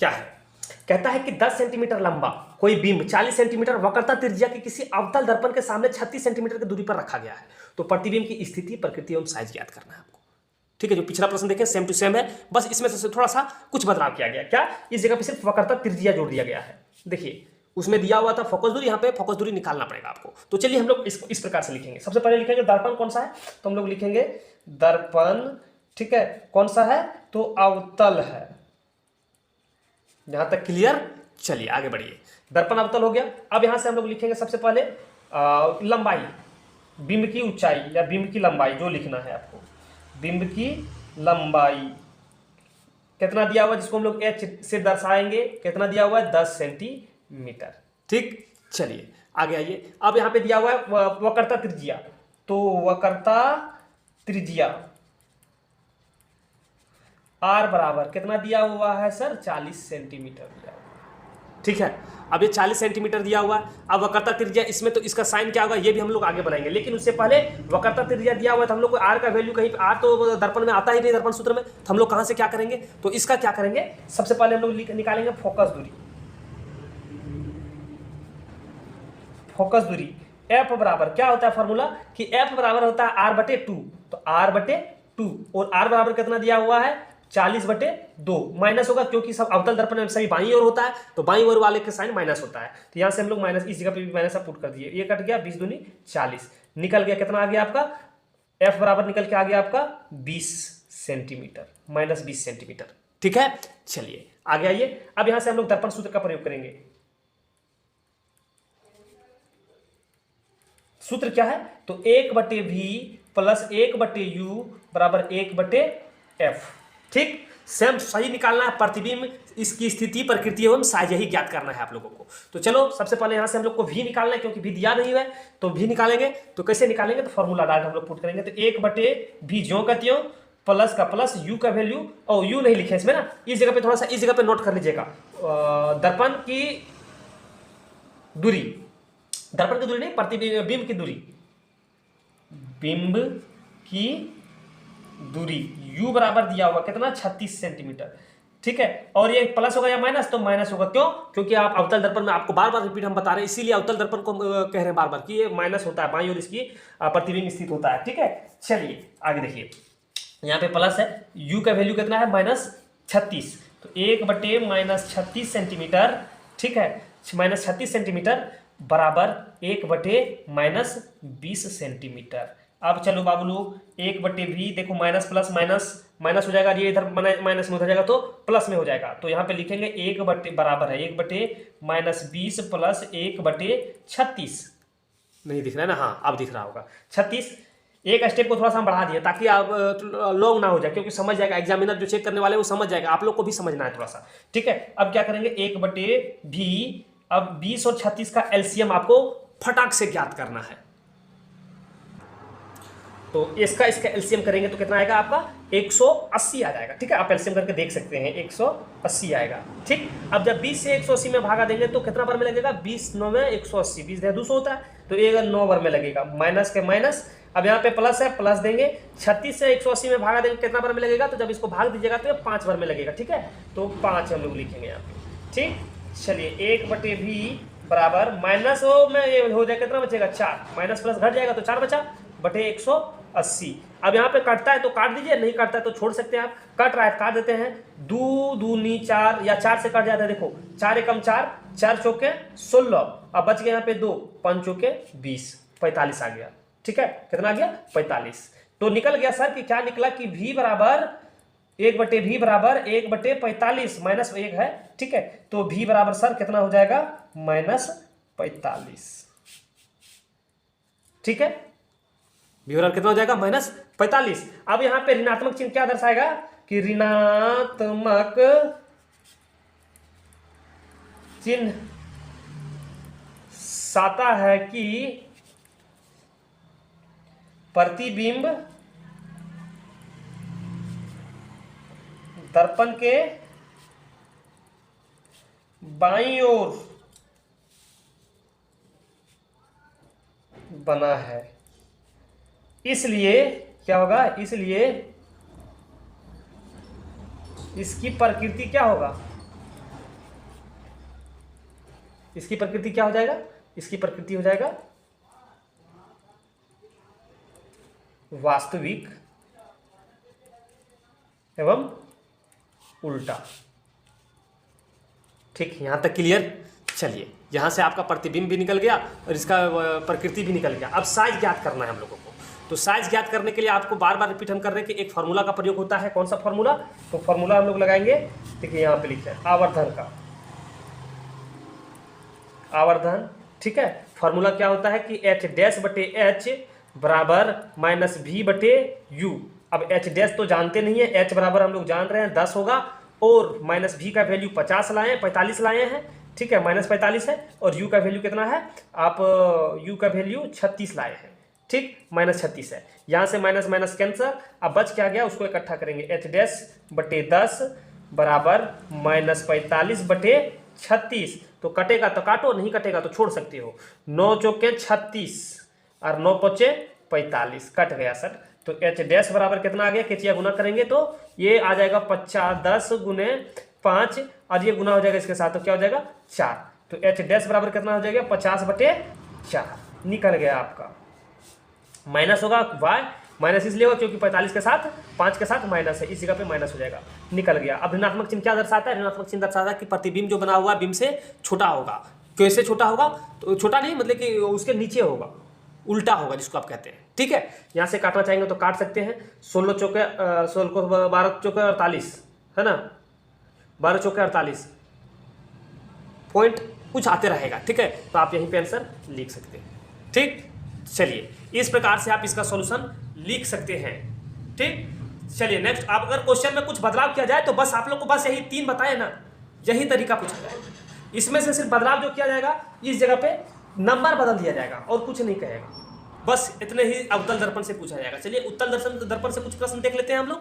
क्या है, कहता है कि 10 सेंटीमीटर लंबा कोई बिंब 40 सेंटीमीटर वक्रता त्रिज्या के किसी अवतल दर्पण के सामने 36 सेंटीमीटर की दूरी पर रखा गया है। तो प्रतिबिंब की स्थिति, प्रकृति एवं साइज ज्ञात करना है आपको। ठीक है, जो पिछला प्रश्न देखें सेम टू सेम है, बस इसमें से थोड़ा सा कुछ बदलाव किया गया। क्या, इस जगह पे सिर्फ वक्रता त्रिज्या जोड़ दिया गया है। देखिए उसमें दिया हुआ था फोकस दूरी, यहाँ पे फोकस दूरी निकालना पड़ेगा आपको। तो चलिए हम लोग इसको इस प्रकार से लिखेंगे। सबसे पहले लिखेंगे दर्पण कौन सा है, तो हम लोग लिखेंगे दर्पण, ठीक है, कौन सा है, तो अवतल है। यहां तक क्लियर, चलिए आगे बढ़िए। दर्पण अवतल हो गया। अब यहां से हम लोग लिखेंगे सबसे पहले लंबाई, बिंब की ऊंचाई या बिंब की लंबाई, जो लिखना है आपको, बिंब की लंबाई कितना दिया हुआ है, जिसको हम लोग h से दर्शाएंगे, कितना दिया हुआ है, 10 सेंटीमीटर। ठीक, चलिए आगे आइए। अब यहाँ पे दिया हुआ है वक्रता त्रिज्या, तो वक्रता त्रिज्या r बराबर कितना दिया हुआ है सर, 40 सेंटीमीटर दिया हुआ है। ठीक है, अब ये 40 सेंटीमीटर दिया हुआ है। अब वक्रता त्रिज्या, इसमें तो इसका साइन क्या होगा ये भी हम लोग आगे बनाएंगे, लेकिन उससे पहले वक्रता त्रिज्या दिया हुआ है तो हम लोग को r का वैल्यू कहीं r तो दर्पण में आता ही नहीं, दर्पण सूत्र में, तो हम लोग कहां से क्या करेंगे, तो इसका क्या करेंगे, सबसे पहले हम लोग निकालेंगे फोकस दूरी। फोकस दूरी f बराबर क्या होता है फॉर्मूला, कि f बराबर होता है r/2, तो r/2, और r बराबर कितना दिया हुआ है, 40/2, माइनस होगा क्योंकि सब अवतल दर्पण में सभी बाईं ओर होता है, तो बाईं ओर वाले के साइन माइनस होता है। तो यहाँ से हम लोग माइनस, इस जगह पे भी माइनस पुट कर दिए, ये कट गया, 20 दूनी 40, निकल गया, कितना आ गया आपका, f बराबर निकल के आ गया आपका 20 सेंटीमीटर, -20 सेंटीमीटर। ठीक है, चलिए आगे आइए। अब यहाँ से हम लोग दर्पण सूत्र का प्रयोग करेंगे। सूत्र क्या है, तो 1/v प्लस 1/u बराबर 1/f। ठीक, सेम सही निकालना है, प्रतिबिंब, इसकी स्थिति, प्रकृति एवं साइज यही ज्ञात करना है आप लोगों को। तो चलो सबसे पहले यहां से हम लोग को v निकालना है, क्योंकि v दिया नहीं है, तो v निकालेंगे। तो कैसे निकालेंगे, तो फॉर्मूला डायरेक्ट हम लोग पुट करेंगे। तो 1/v ज्यों का त्यों, प्लस का प्लस, u का वैल्यू, और u नहीं लिखे इसमें ना, इस जगह पे थोड़ा सा, इस जगह पे नोट कर लीजिएगा, दर्पण की दूरी, दर्पण की दूरी नहीं, प्रतिबिंब की दूरी, बिंब की दूरी u बराबर दिया हुआ कितना, 36 सेंटीमीटर। ठीक है, और ये प्लस होगा या माइनस, तो माइनस होगा, क्यों, क्योंकि आप अवतल दर्पण में, आपको बार बार रिपीट हम बता रहे हैं, इसीलिए अवतल दर्पण को कह रहे हैं बार बार कि ये माइनस होता है, बाईं ओर इसकी प्रतिबिंब स्थित होता है। ठीक है, चलिए आगे देखिए, यहाँ पे प्लस है, u का वैल्यू कितना है, -36, तो 1/-36 सेंटीमीटर। ठीक है, -36 सेंटीमीटर बराबर 1/-20 सेंटीमीटर। अब चलो बाबू लोग, 1/v, देखो माइनस प्लस माइनस माइनस हो जाएगा, ये इधर माइनस में हो जाएगा तो प्लस में हो जाएगा, तो यहाँ पे लिखेंगे 1 बराबर है 1/-20 प्लस 1/36। नहीं दिख रहा है ना, हाँ अब दिख रहा होगा, 36। एक स्टेप को थोड़ा सा हम बढ़ा दिए ताकि आप लॉन्ग ना हो जाए, क्योंकि समझ जाएगा एग्जामिनर जो चेक करने वाले वो समझ जाएगा, आप लोग को भी समझना है थोड़ा सा। ठीक है, अब क्या करेंगे, 1/v, अब 20 और 36 का एलसीएम आपको फटाक से ज्ञात करना है। तो इसका एलसीएम करेंगे तो कितना आएगा आपका, 180 आ जाएगा। ठीक है, आप एलसीएम करके देख सकते हैं, 180 आएगा। ठीक, अब जब 20 से 180 में भागा देंगे तो कितना बार में लगेगा, 20 9 में 180, 20 200 होता है, तो ये 9 बार में लगेगा, माइनस के माइनस। अब यहाँ पे प्लस है, प्लस देंगे, 36 से 180 में भागा देंगे, कितना बार में लगेगा, तो जब इसको भाग दीजिएगा तो 5 बार में लगेगा। ठीक है, तो 5 हम लोग लिखेंगे यहाँ पे। ठीक, चलिए 1/v बराबर माइनस हो में ये हो जाएगा, कितना बचेगा, 4, माइनस प्लस घट जाएगा तो 4 बचा, बटे 180। अब यहाँ पे कटता है तो काट दीजिए, नहीं काटता है तो छोड़ सकते हैं आप, कट रहा है काट देते हैं, 2 दूनी 4 या 4 से कट जाता है, देखो 4 एकम 4, 4 चौके 16, अब बच गए यहाँ पे 2, 5 चौके 20, 45 आ गया। ठीक है, कितना आ गया, 45। तो निकल गया सर कि क्या निकला, कि v बराबर 1/v बराबर 1/45 माइनस 1 है। ठीक है, तो v बराबर सर कितना हो जाएगा, -45। ठीक है, v बराबर कितना हो जाएगा, -45। अब यहाँ पे ऋणात्मक चिन्ह क्या दर्शाएगा, कि ऋणात्मक चिन्ह साता है कि प्रतिबिंब दर्पण के बाईं ओर बना है, इसलिए क्या होगा, इसलिए इसकी प्रकृति क्या होगा, इसकी प्रकृति क्या हो जाएगा, इसकी प्रकृति हो जाएगा वास्तविक एवं उल्टा। ठीक, यहां तक क्लियर। चलिए, यहां से आपका प्रतिबिंब भी निकल गया और इसका प्रकृति भी निकल गया। अब साइज ज्ञात करना है हम लोगों को। तो साइज ज्ञात करने के लिए आपको बार बार रिपीट हम कर रहे हैं कि एक फार्मूला का प्रयोग होता है। कौन सा फार्मूला? तो फार्मूला हम लोग लगाएंगे, देखिए यहाँ पे लिखे हैं आवर्धन का, आवर्धन। ठीक है, फार्मूला क्या होता है कि एच डैश बटे एच बराबर माइनस वी बटे यू। अब एच डैश तो जानते नहीं है, एच बराबर हम लोग जान रहे हैं 10 होगा, और माइनस वी का वैल्यू 50 लाए, 45 लाए हैं। ठीक है, माइनस 45 है, और यू का वैल्यू कितना है, आप यू का वैल्यू 36 लाए हैं। ठीक, माइनस 36 है, यहाँ से माइनस माइनस कैंसर। अब बच क्या गया, उसको इकट्ठा करेंगे, एच डैश बटे 10 बराबर माइनस 45 बटे 36। तो कटेगा तो काटो, नहीं कटेगा तो छोड़ सकते हो। 9 चौके 36 और 9 पचे 45, कट गया सर। तो एच डैश बराबर कितना आ गया, केचिया गुना करेंगे तो ये आ जाएगा 50, 10 गुने 5, और ये गुना हो जाएगा इसके साथ, तो क्या हो जाएगा 4। तो एच डैश बराबर कितना हो जाएगा 50 बटे 4, निकल गया आपका। माइनस होगा वाई, माइनस इसलिए होगा क्योंकि 45 के साथ 5 के साथ माइनस है, इस जगह पे माइनस हो जाएगा, निकल गया। अब ऋणात्मक चिन्ह क्या दर्शाता है, ऋणात्मक चिन्ह दर्शाता है कि प्रतिबिंब जो बना हुआ बिंब से छोटा होगा। कैसे छोटा होगा, तो छोटा नहीं मतलब कि उसके नीचे होगा, उल्टा होगा जिसको आप कहते हैं। ठीक है, यहाँ से काटना चाहेंगे तो काट सकते हैं। 16 चौके 16 को 12 चौके 48 है ना, 12 चौके 48 पॉइंट कुछ आते रहेगा। ठीक है, तो आप यहीं पे आंसर लिख सकते हैं। ठीक, चलिए इस प्रकार से आप इसका सॉल्यूशन लिख सकते हैं। ठीक, चलिए नेक्स्ट। आप अगर क्वेश्चन में कुछ बदलाव किया जाए तो बस आप लोग को बस यही 3 बताए ना, यही तरीका पूछा जाएगा। इसमें से सिर्फ बदलाव जो किया जाएगा, इस जगह पे नंबर बदल दिया जाएगा और कुछ नहीं कहेगा, बस इतने ही अवतल दर्पण से पूछा जाएगा। चलिए उत्तल दर्पण से कुछ प्रश्न देख लेते हैं हम लोग।